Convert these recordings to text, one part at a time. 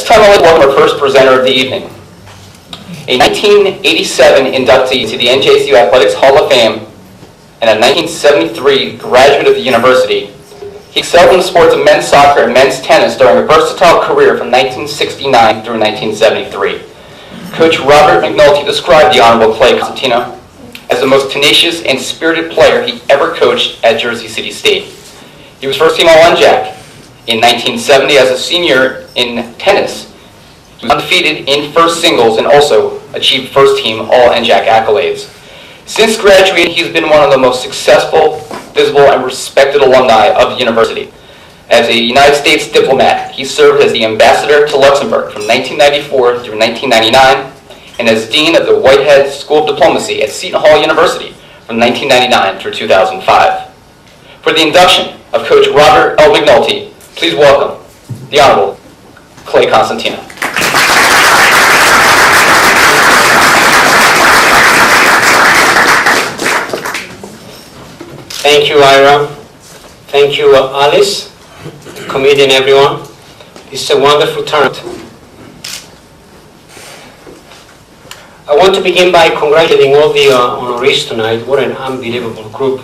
this time, I'd like to welcome our first presenter of the evening. A 1987 inductee to the NJCU Athletics Hall of Fame and a 1973 graduate of the university, he excelled in the sports of men's soccer and men's tennis during a versatile career from 1969 through 1973. Coach Robert McNulty described the Honorable Clay Cosentino as the most tenacious and spirited player he ever coached at Jersey City State. He was first team All-NJAC in 1970 as a senior in tennis. He was undefeated in first singles and also achieved first team All-NJAC accolades. Since graduating, he's been one of the most successful, visible, and respected alumni of the university. As a United States diplomat, he served as the ambassador to Luxembourg from 1994 through 1999 and as dean of the Whitehead School of Diplomacy at Seton Hall University from 1999 through 2005. For the induction of Coach Robert L. McNulty, please welcome the Honorable Clay Cosentino. Thank you, Ira. Thank you, Alice, the committee, and everyone. It's a wonderful turnout. I want to begin by congratulating all the honorees tonight. What an unbelievable group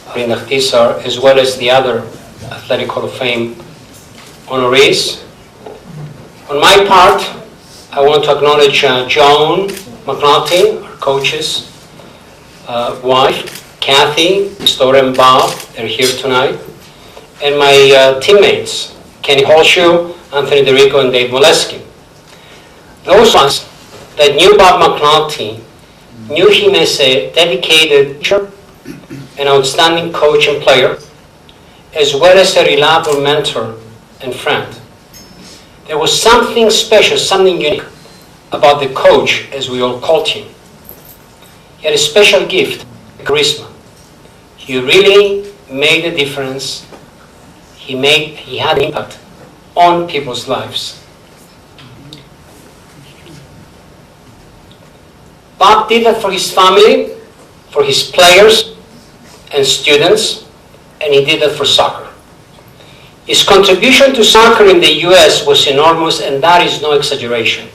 our inductees are, as well as the other Athletic Hall of Fame honorees. On my part, I want to acknowledge Joan McNulty, our coach's wife, Kathy, Stora, and Bob. They're here tonight. And my teammates, Kenny Holshoe, Anthony DeRico, and Dave Molesky. Those ones that knew Bob McNulty knew him as a dedicated teacher, an outstanding coach and player, as well as a reliable mentor and friend. There was something special, something unique about the coach, as we all called him. He had a special gift, charisma. He really made a difference. He had an impact on people's lives. Bob did that for his family, for his players and students, and he did that for soccer. His contribution to soccer in the US was enormous, and that is no exaggeration.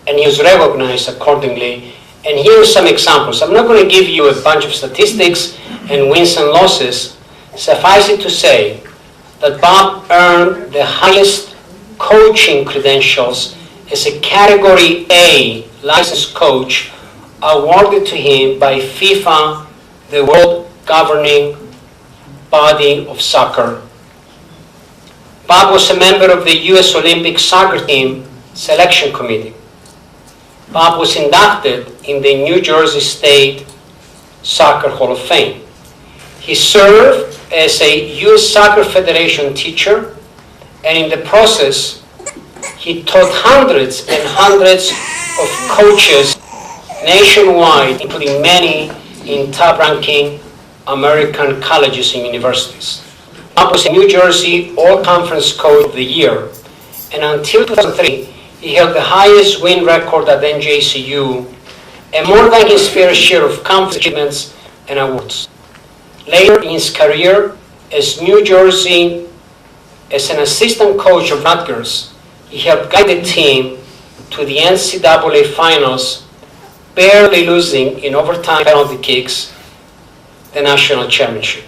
And he was recognized accordingly. And here are some examples. I'm not going to give you a bunch of statistics and wins and losses. Suffice it to say that Bob earned the highest coaching credentials as a Category A licensed coach awarded to him by FIFA, the world governing body of soccer. Bob was a member of the US Olympic soccer team selection committee. Bob was inducted in the New Jersey State Soccer Hall of Fame. He served as a U.S. Soccer Federation teacher, and in the process, he taught hundreds and hundreds of coaches nationwide, including many in top-ranking American colleges and universities. Bob was a New Jersey All-Conference Coach of the Year, and until 2003, he held the highest win record at NJCU and more than his fair share of conference achievements and awards. Later in his career as New Jersey, as an assistant coach of Rutgers, he helped guide the team to the NCAA finals, barely losing in overtime penalty kicks the national championship.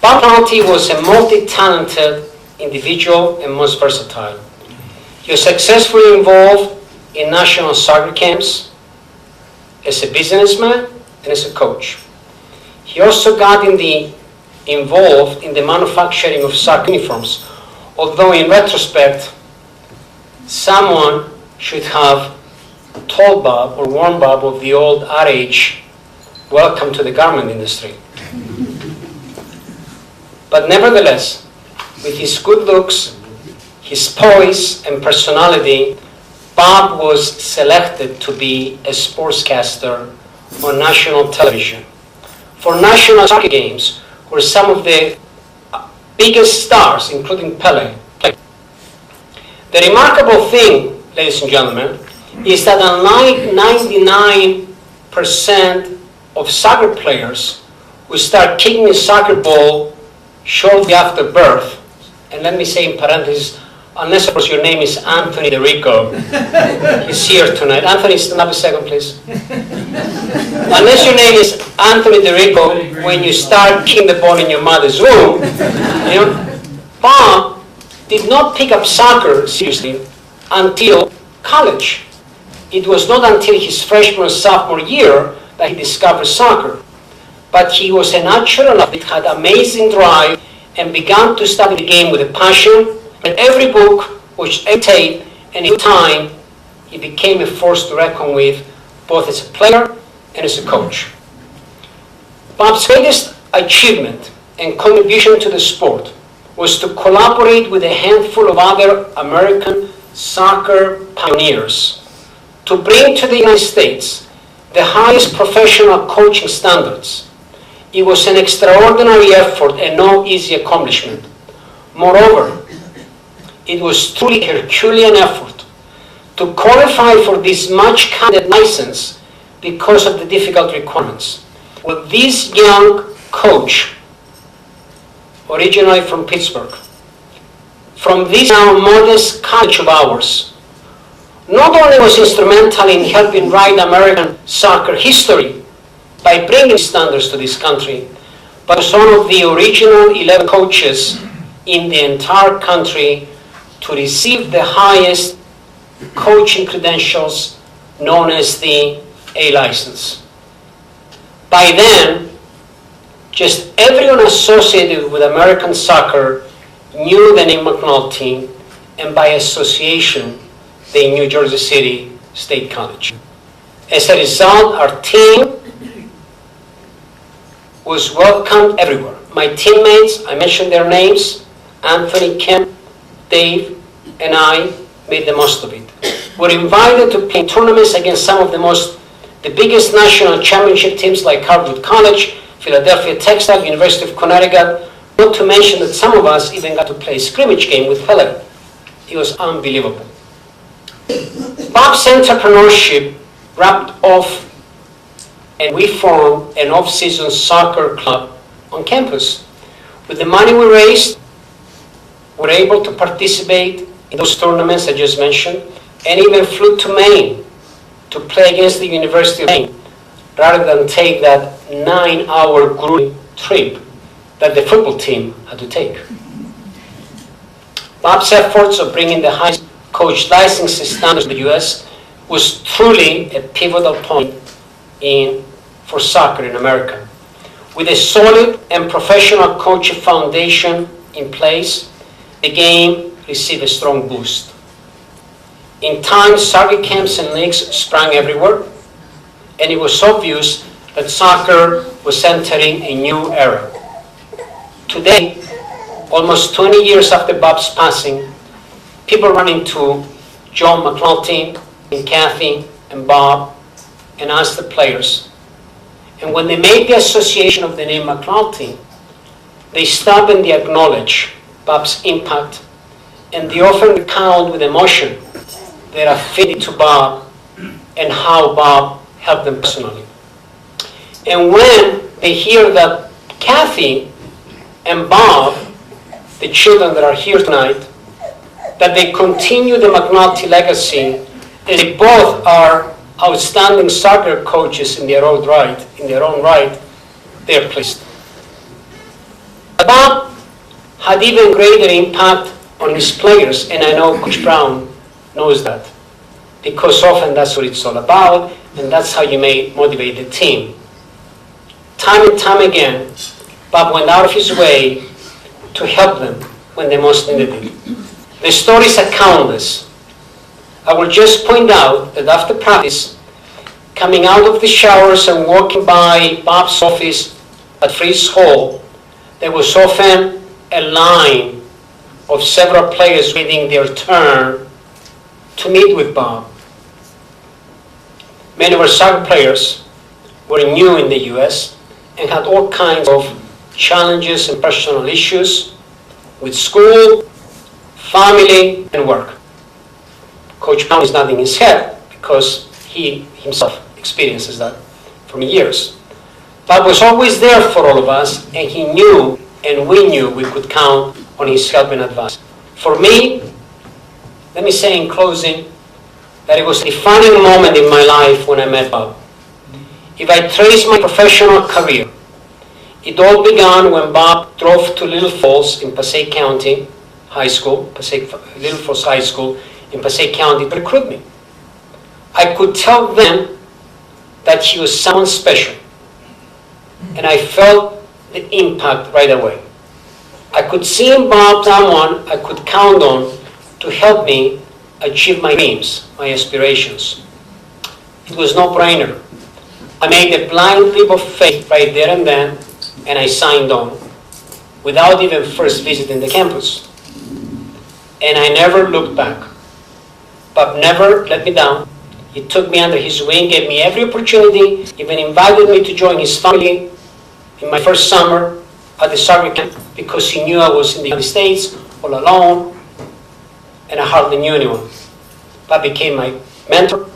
Bob McNulty was a multi-talented individual and most versatile. He was successfully involved in national soccer camps as a businessman and as a coach. He also got involved in the manufacturing of soccer uniforms, although in retrospect, someone should have told Bob or warned Bob of the old adage, "Welcome to the garment industry." But nevertheless, with his good looks, his poise and personality, Bob was selected to be a sportscaster on national television for national soccer games where some of the biggest stars, including Pele, played. The remarkable thing, ladies and gentlemen, is that unlike 99% of soccer players who start kicking a soccer ball shortly after birth, and let me say in parentheses, unless of course your name is Anthony DeRico, he's here tonight. Anthony, stand up a second, please. Unless your name is Anthony DeRico, when you start kicking the ball in your mother's womb, you know, Bob did not pick up soccer seriously until college. It was not until his freshman and sophomore year that he discovered soccer. But he was a natural athlete, had amazing drive, and began to study the game with a passion. And every book, watched every tape, and in time, he became a force to reckon with, both as a player and as a coach. Bob's greatest achievement and contribution to the sport was to collaborate with a handful of other American soccer pioneers to bring to the United States the highest professional coaching standards. It was an extraordinary effort and no easy accomplishment. Moreover, it was truly a Herculean effort to qualify for this much-coveted license because of the difficult requirements. Well, this young coach, originally from Pittsburgh, from this now modest college of ours, not only was instrumental in helping write American soccer history by bringing standards to this country, but was one of the original 11 coaches in the entire country to receive the highest coaching credentials known as the A license. By then, just everyone associated with American soccer knew the name McNulty, and by association, they knew Jersey City State College. As a result, our team was welcomed everywhere. My teammates, I mentioned their names, Anthony, Kemp, Dave, and I made the most of it. We're invited to play tournaments against some of the biggest national championship teams like Harvard College, Philadelphia Texas, University of Connecticut, not to mention that some of us even got to play a scrimmage game with Pele. It was unbelievable. Bob's entrepreneurship wrapped off, and we formed an off-season soccer club on campus. With the money we raised, we were able to participate in those tournaments I just mentioned, and even flew to Maine to play against the University of Maine, rather than take that 9-hour grueling trip that the football team had to take. Bob's efforts of bringing the highest coach licensing standards to the U.S. was truly a pivotal point for soccer in America. With a solid and professional coaching foundation in place, the game received a strong boost. In time, soccer camps and leagues sprang everywhere, and it was obvious that soccer was entering a new era. Today, almost 20 years after Bob's passing, people run into John McNulty and Kathy and Bob and ask the players. And when they make the association of the name McNulty, they stop and they acknowledge Bob's impact, and they often recount with emotion their affinity to Bob and how Bob helped them personally. And when they hear that Kathy and Bob, the children that are here tonight, that they continue the McNulty legacy, and they both are outstanding soccer coaches in their own right, they're pleased. Bob had even greater impact on his players, and I know Coach Brown knows that, because often that's what it's all about, and that's how you may motivate the team. Time and time again, Bob went out of his way to help them when they most needed it. The stories are countless. I will just point out that after practice, coming out of the showers and walking by Bob's office at Fritz Hall, there was often a line of several players waiting their turn to meet with Bob. Many of our soccer players were new in the U.S. and had all kinds of challenges and personal issues with school, family, and work. Coach Brown is nodding his head because he himself experiences that for years. Bob was always there for all of us, and he knew, and we knew, we could count on his help and advice. For me, let me say in closing that it was a defining moment in my life when I met Bob. If I trace my professional career, it all began when Bob drove to Little Falls in Passaic County High School, Little Falls High School in Passaic County to recruit me. I could tell them that he was someone special, and I felt the impact right away. I could see in Bob someone I could count on to help me achieve my dreams, my aspirations. It was no-brainer. I made a blind leap of faith right there and then, and I signed on without even first visiting the campus. And I never looked back. Bob never let me down. He took me under his wing, gave me every opportunity, even invited me to join his family in my first summer at the soccer camp because he knew I was in the United States all alone and I hardly knew anyone. Bob became my mentor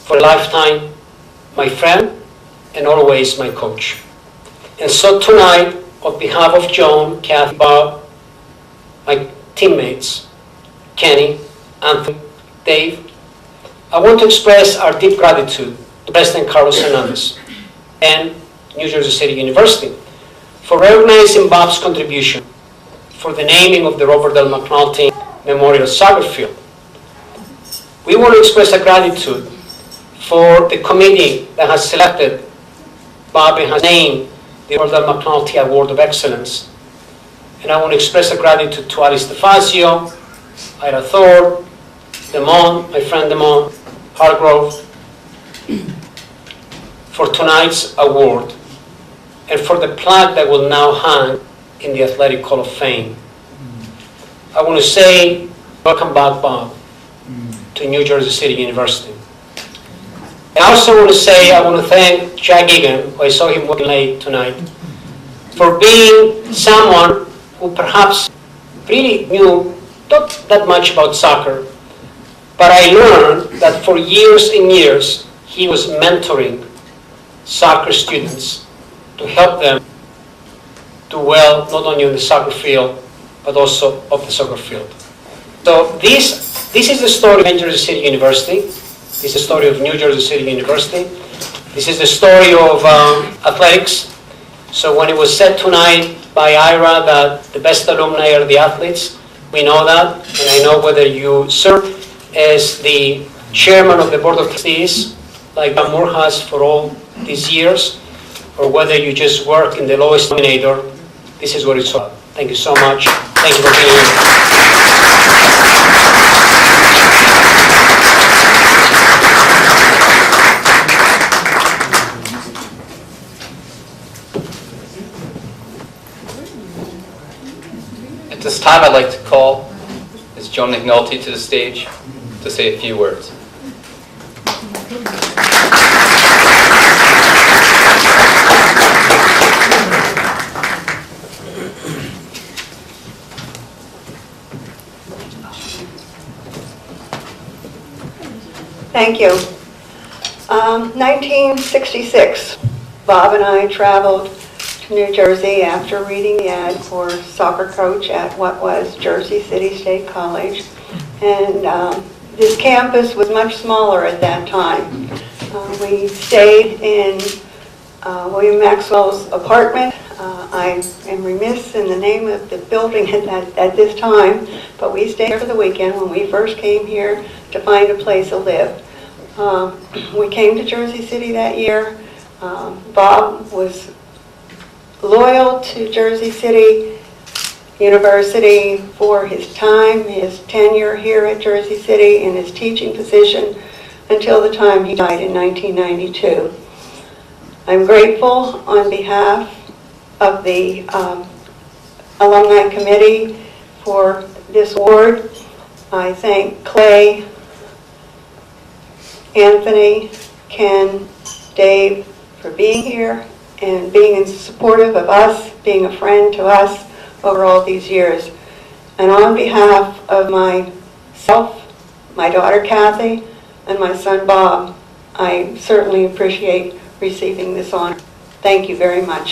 for a lifetime, my friend, and always my coach. And so tonight, on behalf of Joan, Kathy, Bob, my teammates, Kenny, Anthony, Dave, I want to express our deep gratitude to President Carlos Hernandez and New Jersey City University for recognizing Bob's contribution for the naming of the Robert L. McNulty Memorial Soccer Field. We want to express our gratitude for the committee that has selected Bob and has named the Robert L. McNulty Award of Excellence. And I want to express our gratitude to Alice DeFazio, Ira Thor, Demond, my friend Demond, Hargrove, for tonight's award and for the plaque that will now hang in the Athletic Hall of Fame. I want to say, welcome back, Bob, to New Jersey City University. And I also want to say, I want to thank Jack Egan, who I saw him working late tonight, for being someone who perhaps really knew not that much about soccer, but I learned that for years and years, he was mentoring soccer students to help them do well, not only on the soccer field, but also off the soccer field. So this is the story of New Jersey City University. This is the story of New Jersey City University. This is the story of athletics. So when it was said tonight by Ira that the best alumni are the athletes, we know that, and I know whether you serve as the chairman of the board of trustees, like Bob Moore has for all these years, or whether you just work in the lowest denominator, this is what it's about. Thank you so much. Thank you for being here. At this time, I'd like to call Ms. Joan McNulty to the stage to say a few words. Thank you. 1966, Bob and I traveled to New Jersey after reading the ad for soccer coach at what was Jersey City State College. And this campus was much smaller at that time. We stayed in William Maxwell's apartment. I am remiss in the name of the building at this time, but we stayed here for the weekend when we first came here to find a place to live. We came to Jersey City that year. Bob was loyal to Jersey City University for his time, his tenure here at Jersey City in his teaching position until the time he died in 1992. I'm grateful on behalf of the Alumni Committee for this award. I thank Clay, Anthony, Ken, Dave for being here and being supportive of us, being a friend to us over all these years. And on behalf of myself, my daughter Kathy, and my son Bob, I certainly appreciate receiving this honor. Thank you very much.